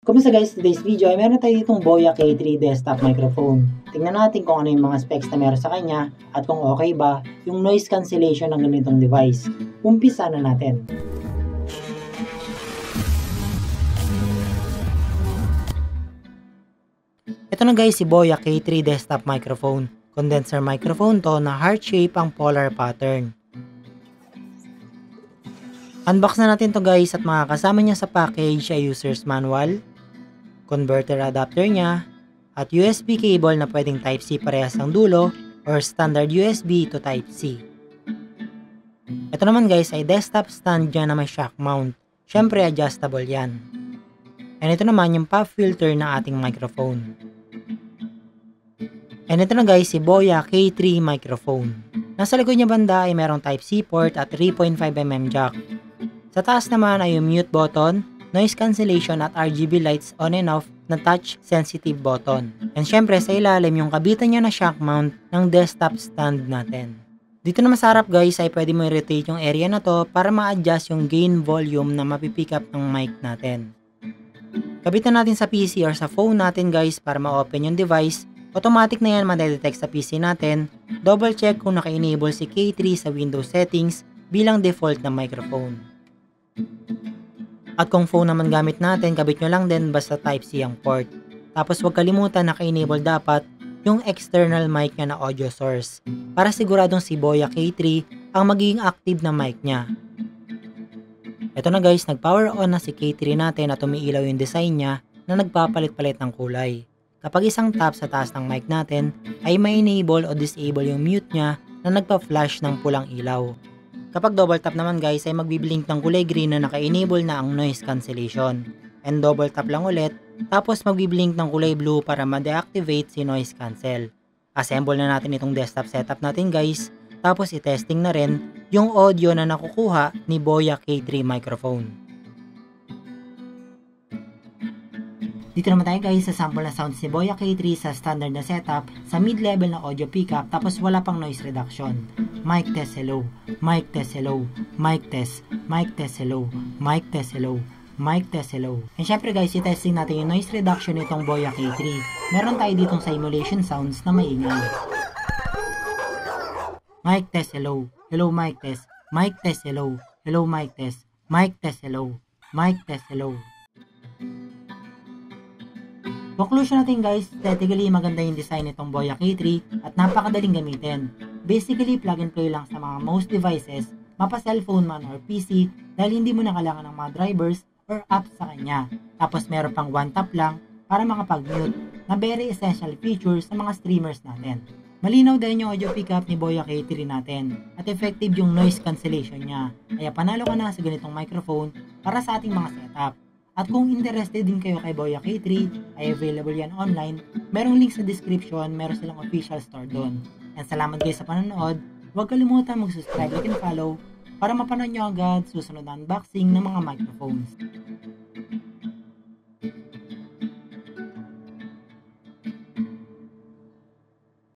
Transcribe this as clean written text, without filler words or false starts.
Kumusta guys, today's video ay meron tayo ditong Boya K3 desktop microphone. Tingnan natin kung ano yung mga specs na meron sa kanya at kung okay ba yung noise cancellation ng ganitong device. Umpisa na natin. Ito na guys si Boya K3 desktop microphone. Condenser microphone to na heart shape ang polar pattern. Unbox na natin to guys at makakasama niya sa package ay user's manual, converter adapter niya, at USB cable na pwedeng Type-C parehas ang dulo or standard USB to Type-C. Ito naman guys ay desktop stand niya na may shock mount. Syempre adjustable yan. And ito naman yung pop filter ng ating microphone. And ito na guys si Boya K3 microphone. Nasa likod niya banda ay merong Type-C port at 3.5mm jack. Sa taas naman ay yung mute button, noise cancellation at RGB lights on and off na touch sensitive button. And syempre sa ilalim yung kabitan niya na shock mount ng desktop stand natin. Dito naman sa harap guys ay pwede mo i-rotate yung area na to para ma-adjust yung gain volume na mapipick up ng mic natin. Kabitan natin sa PC or sa phone natin guys para ma-open yung device. Automatic na yan madedetect sa PC natin. Double check kung naka-enable si K3 sa Windows settings bilang default na microphone. At kung phone naman gamit natin, kabit nyo lang din basta Type-C ang port. Tapos huwag kalimutan naka-enable dapat yung external mic niya na audio source para siguradong si Boya K3 ang magiging active na mic niya. Ito na guys, nag-power on na si K3 natin at umiilaw yung design niya na nagpapalit-palit ng kulay. Kapag isang tap sa taas ng mic natin ay may enable o disable yung mute niya na nagpa-flash ng pulang ilaw. Kapag double tap naman guys ay magbiblink ng kulay green na naka-enable na ang noise cancellation. And double tap lang ulit, tapos magbiblink ng kulay blue para ma-deactivate si noise cancel. Assemble na natin itong desktop setup natin guys, tapos i-testing na rin yung audio na nakukuha ni Boya K3 microphone. Dito naman tayo guys sa sample na sounds ni Boya K3 sa standard na setup sa mid-level na audio pickup tapos wala pang noise reduction. Mic test hello, mic test hello, mic test, mic test hello, mic test hello, mic test hello. And syempre guys, i-testing natin yung noise reduction nitong Boya K3. Meron tayo ditong simulation sounds na maingay. Mic test hello, hello mic test, mic test hello, hello mic test, mic test hello, mic test hello. Conclusion natin guys, aesthetically maganda yung design nitong Boya K3 at napakadaling gamitin. Basically plug and play lang sa mga most devices, mapa cellphone man or PC dahil hindi mo na kailangan ng mga drivers or apps sa kanya. Tapos meron pang one tap lang para makapag-mute na very essential feature sa mga streamers natin. Malinaw din yung audio pickup ni Boya K3 natin at effective yung noise cancellation niya. Kaya panalo ka na sa ganitong microphone para sa ating mga setup. At kung interested din kayo kay Boya K3, ay available yan online. Merong link sa description, meron silang official store doon. And salamat guys sa panonood. Huwag kalimutan mag-subscribe, like and follow para mapanood nyo agad susunod na unboxing ng mga microphones.